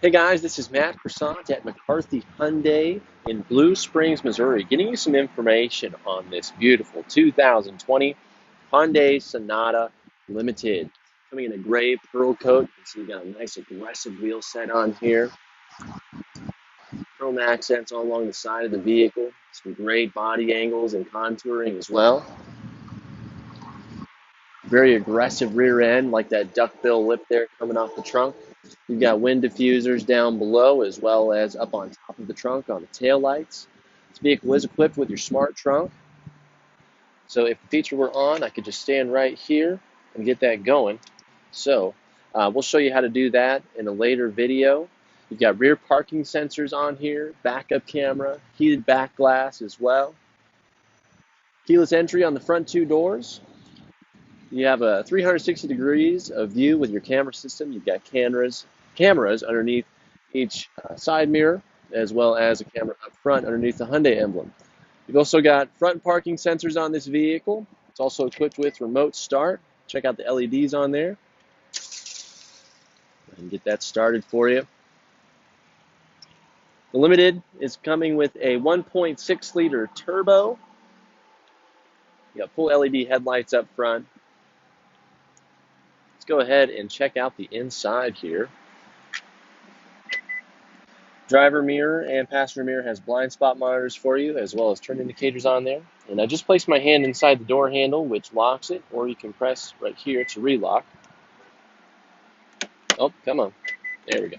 Hey guys, this is Matt for Sonata at McCarthy Hyundai in Blue Springs, Missouri, getting you some information on this beautiful 2020 Hyundai Sonata Limited. Coming in a gray pearl coat, so you got a nice aggressive wheel set on here. Chrome accents all along the side of the vehicle. Some great body angles and contouring as well. Very aggressive rear end, like that duckbill lip there coming off the trunk. You've got wind diffusers down below as well as up on top of the trunk on the tail lights. This vehicle is equipped with your smart trunk. So if the feature were on, I could just stand right here and get that going. So we'll show you how to do that in a later video. You've got rear parking sensors on here, backup camera, heated back glass as well. Keyless entry on the front two doors. You have a 360 degrees of view with your camera system. You've got cameras underneath each side mirror, as well as a camera up front underneath the Hyundai emblem. You've also got front parking sensors on this vehicle. It's also equipped with remote start. Check out the LEDs on there. I can get that started for you. The Limited is coming with a 1.6 liter turbo. You got full LED headlights up front. Let's go ahead and check out the inside here. Driver mirror and passenger mirror has blind spot monitors for you, as well as turn indicators on there. And I just placed my hand inside the door handle, which locks it, or you can press right here to relock. Oh, come on. There we go.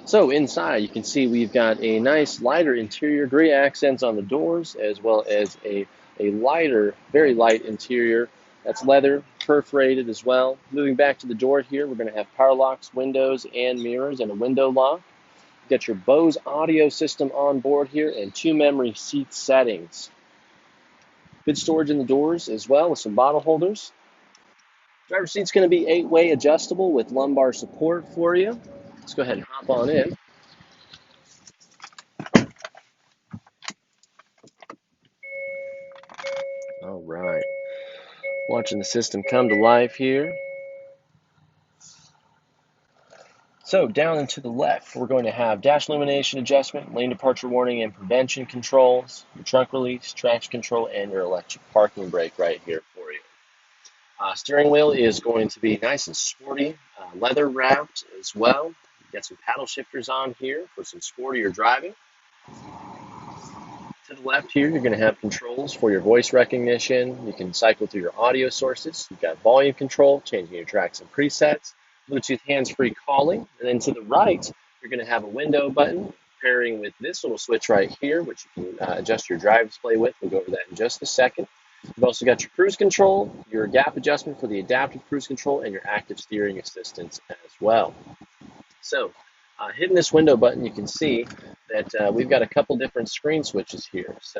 So inside, you can see we've got a nice lighter interior, gray accents on the doors, as well as a lighter, very light interior. That's leather, perforated as well. Moving back to the door here, we're going to have power locks, windows, and mirrors, and a window lock. You've got your Bose audio system on board here, and 2 memory seat settings. Good storage in the doors as well, with some bottle holders. Driver's seat's going to be 8-way adjustable with lumbar support for you. Let's go ahead and hop on in. All right. Watching the system come to life here. So down and to the left, we're going to have dash illumination adjustment, lane departure warning and prevention controls, your trunk release, traction control, and your electric parking brake right here for you. Steering wheel is going to be nice and sporty, leather wrapped as well. You've got some paddle shifters on here for some sportier driving. To the left here, you're going to have controls for your voice recognition. You can cycle through your audio sources. You've got volume control, changing your tracks and presets, Bluetooth hands-free calling. And then to the right, you're going to have a window button pairing with this little switch right here, which you can adjust your drive display with. We'll go over that in just a second. You've also got your cruise control, your gap adjustment for the adaptive cruise control, and your active steering assistance as well. So, hitting this window button, you can see that we've got a couple different screen switches here. So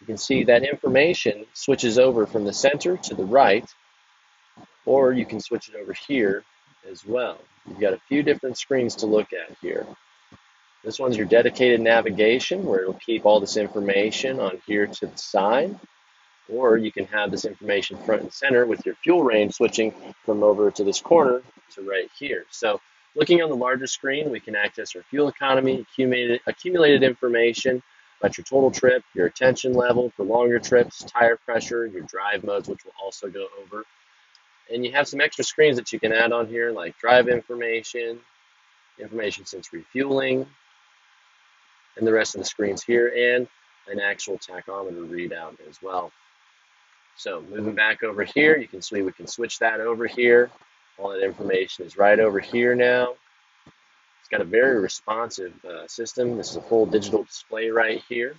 you can see that information switches over from the center to the right, or you can switch it over here as well. You've got a few different screens to look at here. This one's your dedicated navigation, where it'll keep all this information on here to the side. Or you can have this information front and center with your fuel range switching from over to this corner to right here. So looking on the larger screen, we can access our fuel economy, accumulated information about your total trip, your attention level for longer trips, tire pressure, your drive modes, which we'll also go over. And you have some extra screens that you can add on here, like drive information, information since refueling, and the rest of the screens here, and an actual tachometer readout as well. So moving back over here, you can see we can switch that over here. All that information is right over here now. It's got a very responsive system. This is a full digital display right here.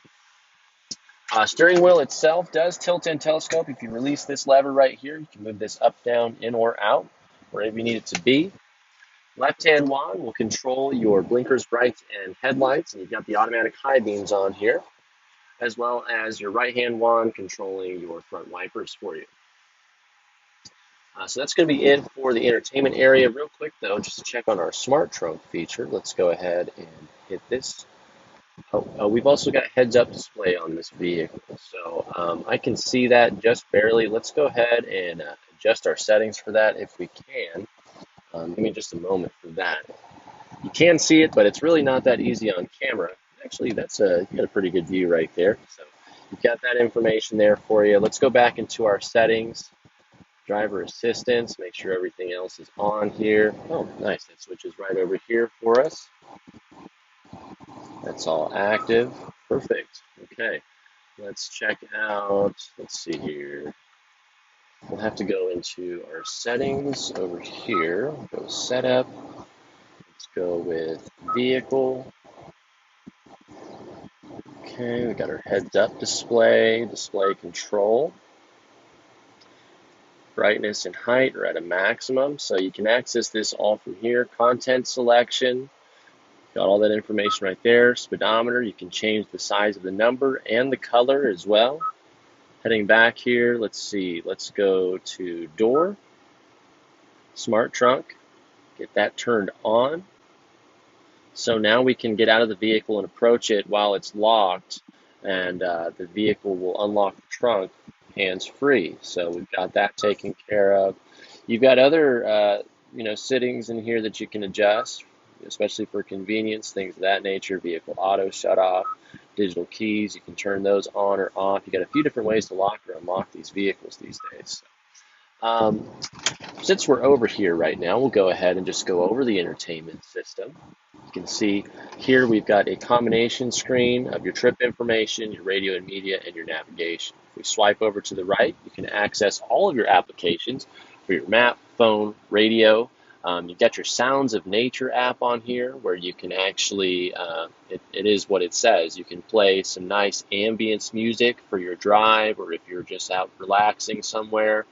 Steering wheel itself does tilt and telescope. If you release this lever right here, you can move this up, down, in, or out, wherever you need it to be. Left-hand wand will control your blinkers, brights, and headlights, and you've got the automatic high beams on here, as well as your right-hand wand controlling your front wipers for you. So that's going to be it for the entertainment area. Real quick, though, just to check on our smart trunk feature, let's go ahead and hit this. We've also got heads-up display on this vehicle, so I can see that just barely. Let's go ahead and adjust our settings for that if we can. Give me just a moment for that. You can see it, but it's really not that easy on camera. Actually, you got a pretty good view right there. So you've got that information there for you. Let's go back into our settings, driver assistance, make sure everything else is on here. Oh, nice. That switches right over here for us. That's all active. Perfect. Okay. Let's check out, let's see here. We'll have to go into our settings over here. Go setup. Let's go with vehicle. Okay, we got our heads up display, display control. Brightness and height are at a maximum, so you can access this all from here. Content selection, got all that information right there. Speedometer, you can change the size of the number and the color as well. Heading back here, let's see, let's go to door, smart trunk, get that turned on. So now we can get out of the vehicle and approach it while it's locked, and the vehicle will unlock the trunk hands-free. So we've got that taken care of. You've got other settings in here that you can adjust, especially for convenience, things of that nature. Vehicle auto shut off, digital keys, you can turn those on or off. You got a few different ways to lock or unlock these vehicles these days. Since we're over here right now, we'll go ahead and just go over the entertainment system. You can see here we've got a combination screen of your trip information, your radio and media, and your navigation. If we swipe over to the right, you can access all of your applications for your map, phone, radio. You've got your Sounds of Nature app on here where you can actually, it is what it says, you can play some nice ambience music for your drive, or if you're just out relaxing somewhere.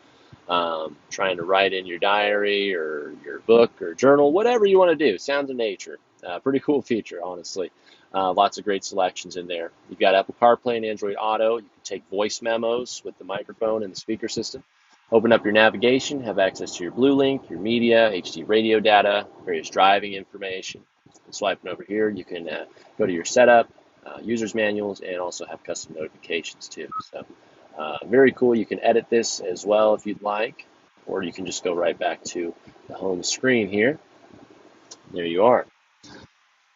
Trying to write in your diary or your book or journal, whatever you want to do. Sounds of Nature. Pretty cool feature, honestly. Lots of great selections in there. You've got Apple CarPlay and Android Auto. You can take voice memos with the microphone and the speaker system. Open up your navigation, have access to your Blue Link, your media, HD radio data, various driving information. And swiping over here, you can go to your setup, user's manuals, and also have custom notifications too. So very cool. You can edit this as well if you'd like, or you can just go right back to the home screen here. There you are.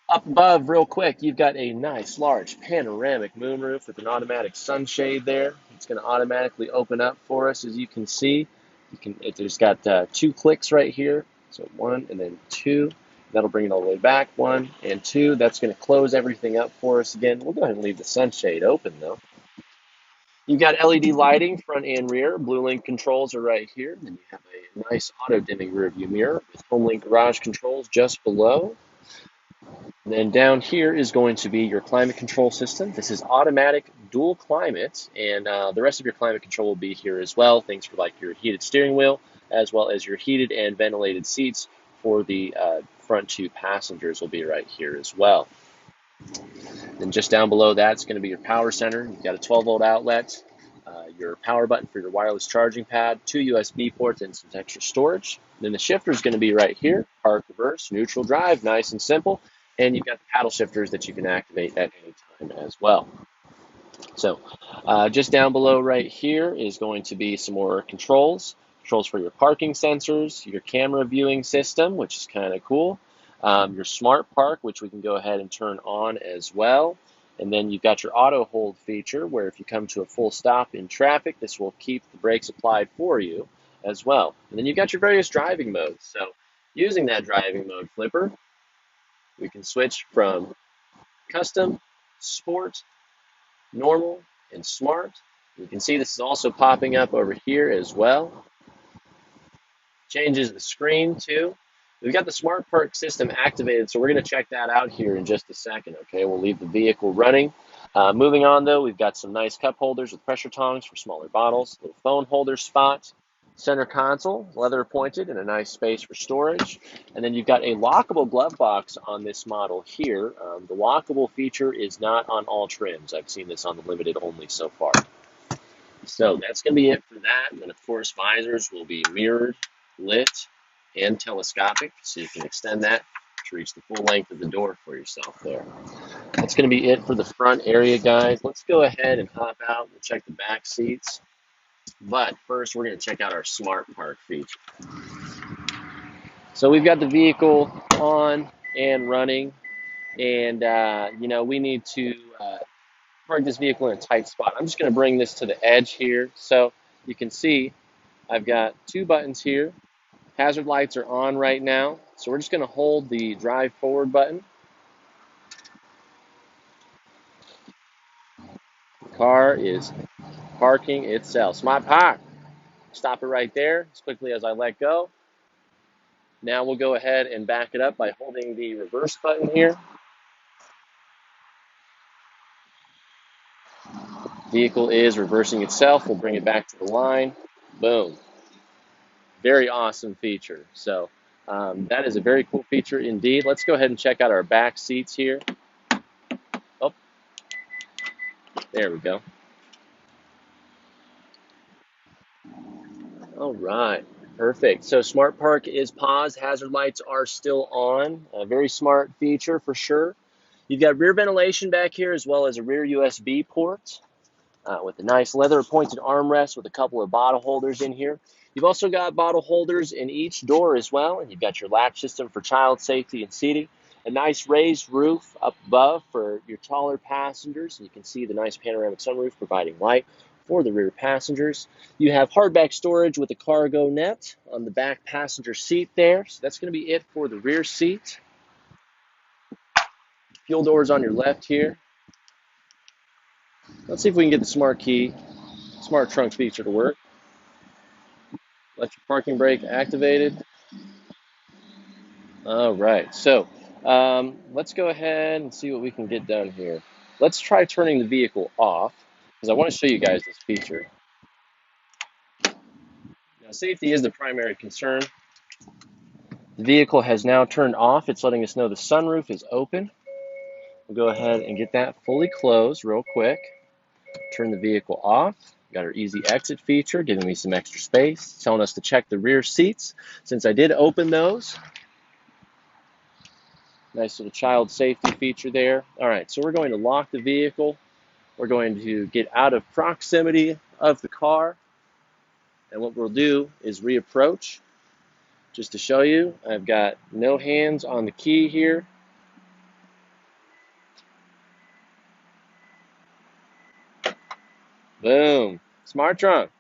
Up above, real quick, you've got a nice large panoramic moonroof with an automatic sunshade there. It's going to automatically open up for us, as you can see. It's got 2 clicks right here, so 1 and then 2. That'll bring it all the way back, 1 and 2. That's going to close everything up for us again. We'll go ahead and leave the sunshade open though. You've got LED lighting, front and rear. Blue Link controls are right here. Then you have a nice auto-dimming rear view mirror with HomeLink garage controls just below. And then down here is going to be your climate control system. This is automatic dual climate, and the rest of your climate control will be here as well. Things for like your heated steering wheel, as well as your heated and ventilated seats for the front 2 passengers will be right here as well. Then just down below that is going to be your power center. You've got a 12-volt outlet, your power button for your wireless charging pad, 2 USB ports, and some extra storage. Then the shifter is going to be right here, park, reverse, neutral drive, nice and simple. And you've got the paddle shifters that you can activate at any time as well. So just down below right here is going to be some more controls. Controls for your parking sensors, your camera viewing system, which is kind of cool. Your smart park, which we can go ahead and turn on as well. And then you've got your auto hold feature, where if you come to a full stop in traffic, this will keep the brakes applied for you as well. And then you've got your various driving modes. So using that driving mode flipper, we can switch from custom, sport, normal, and smart. You can see this is also popping up over here as well. Changes the screen too. We've got the smart park system activated, so we're going to check that out here in just a second. Okay, we'll leave the vehicle running. Moving on though, we've got some nice cup holders with pressure tongs for smaller bottles, little phone holder spot, center console, leather appointed, and a nice space for storage. And then you've got a lockable glove box on this model here. The lockable feature is not on all trims. I've seen this on the limited only so far. So that's going to be it for that. And then of course visors will be mirrored, lit, and telescopic, so you can extend that to reach the full length of the door for yourself there. That's going to be it for the front area, guys. Let's go ahead and hop out and check the back seats. But first, we're going to check out our Smart Park feature. So we've got the vehicle on and running, and we need to park this vehicle in a tight spot. I'm just going to bring this to the edge here, so you can see I've got two buttons here. Hazard lights are on right now, so we're just going to hold the drive forward button. The car is parking itself. Smart park. Stop it right there as quickly as I let go. Now we'll go ahead and back it up by holding the reverse button here. Vehicle is reversing itself. We'll bring it back to the line. Boom. Very awesome feature. So that is a very cool feature indeed. Let's go ahead and check out our back seats here. Oh, there we go. All right. Perfect. So Smart Park is paused. Hazard lights are still on. A very smart feature for sure. You've got rear ventilation back here as well as a rear USB port. With a nice leather pointed armrest with a couple of bottle holders in here. You've also got bottle holders in each door as well, and you've got your latch system for child safety and seating. A nice raised roof up above for your taller passengers. You can see the nice panoramic sunroof providing light for the rear passengers. You have hardback storage with a cargo net on the back passenger seat there. So that's going to be it for the rear seat. Fuel doors on your left here. Let's see if we can get the smart key, smart trunk feature to work. Electric parking brake activated. All right, so let's go ahead and see what we can get done here. Let's try turning the vehicle off because I want to show you guys this feature. Now, safety is the primary concern. The vehicle has now turned off. It's letting us know the sunroof is open. We'll go ahead and get that fully closed real quick. Turn the vehicle off. Got our easy exit feature, giving me some extra space. It's telling us to check the rear seats. Since I did open those, nice little child safety feature there. All right, so we're going to lock the vehicle. We're going to get out of proximity of the car. And what we'll do is reapproach. Just to show you, I've got no hands on the key here. Boom, smart trunk.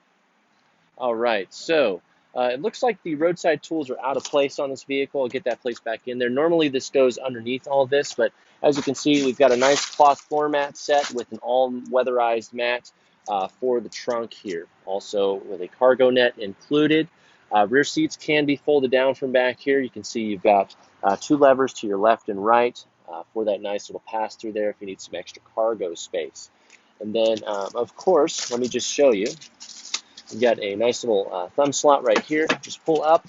All right, so it looks like the roadside tools are out of place on this vehicle. I'll get that placed back in there. Normally this goes underneath all this, but as you can see, we've got a nice cloth floor mat set with an all weatherized mat for the trunk here. Also with a cargo net included. Rear seats can be folded down from back here. You can see you've got two levers to your left and right for that nice little pass-through there if you need some extra cargo space. And then, of course, let me just show you. You've got a nice little thumb slot right here. Just pull up.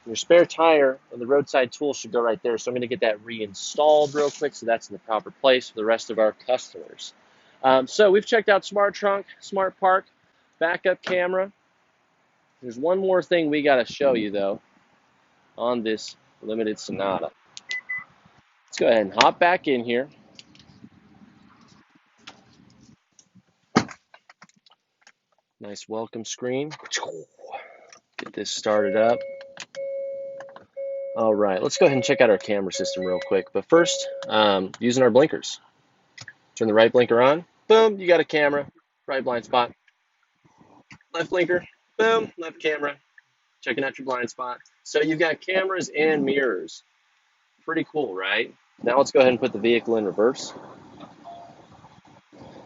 Your spare tire and the roadside tool should go right there. So I'm going to get that reinstalled real quick so that's in the proper place for the rest of our customers. So we've checked out Smart Trunk, Smart Park, backup camera. There's one more thing we got to show you, though, on this limited Sonata. Let's go ahead and hop back in here. Nice welcome screen. Get this started up. All right, let's go ahead and check out our camera system real quick. But first, using our blinkers. Turn the right blinker on. Boom, you got a camera. Right blind spot. Left blinker. Boom, left camera. Checking out your blind spot. So you've got cameras and mirrors. Pretty cool, right? Now let's go ahead and put the vehicle in reverse.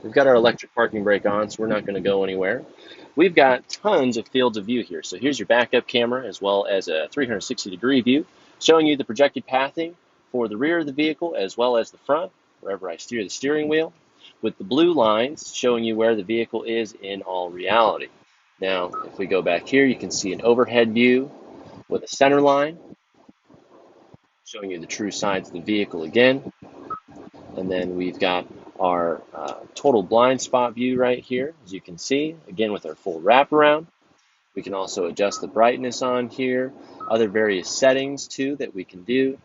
We've got our electric parking brake on, so we're not going to go anywhere. We've got tons of fields of view here. So here's your backup camera as well as a 360-degree view showing you the projected pathing for the rear of the vehicle as well as the front, wherever I steer the steering wheel, with the blue lines showing you where the vehicle is in all reality. Now, if we go back here, you can see an overhead view with a center line showing you the true sides of the vehicle again. And then we've got our total blind spot view right here, as you can see, again with our full wraparound. We can also adjust the brightness on here, other various settings too that we can do.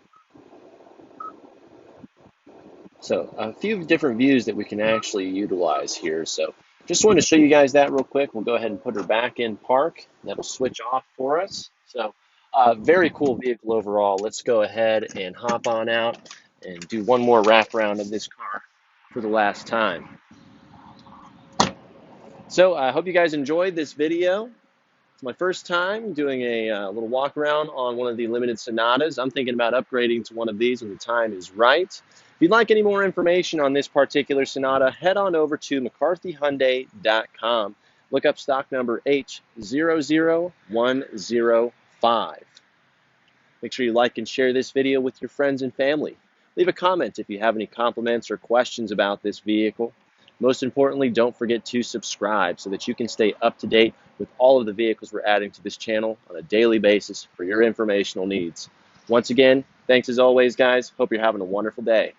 So a few different views that we can actually utilize here. So just wanted to show you guys that real quick. We'll go ahead and put her back in park. That'll switch off for us. So Very cool vehicle overall. Let's go ahead and hop on out and do one more wrap around of this car for the last time. So I hope you guys enjoyed this video. It's my first time doing a little walk around on one of the limited Sonatas. I'm thinking about upgrading to one of these when the time is right. If you'd like any more information on this particular Sonata, head on over to mccarthyhyundai.com. Look up stock number H00105. Make sure you like and share this video with your friends and family. Leave a comment if you have any compliments or questions about this vehicle. Most importantly, don't forget to subscribe so that you can stay up to date with all of the vehicles we're adding to this channel on a daily basis for your informational needs. Once again, thanks as always, guys. Hope you're having a wonderful day.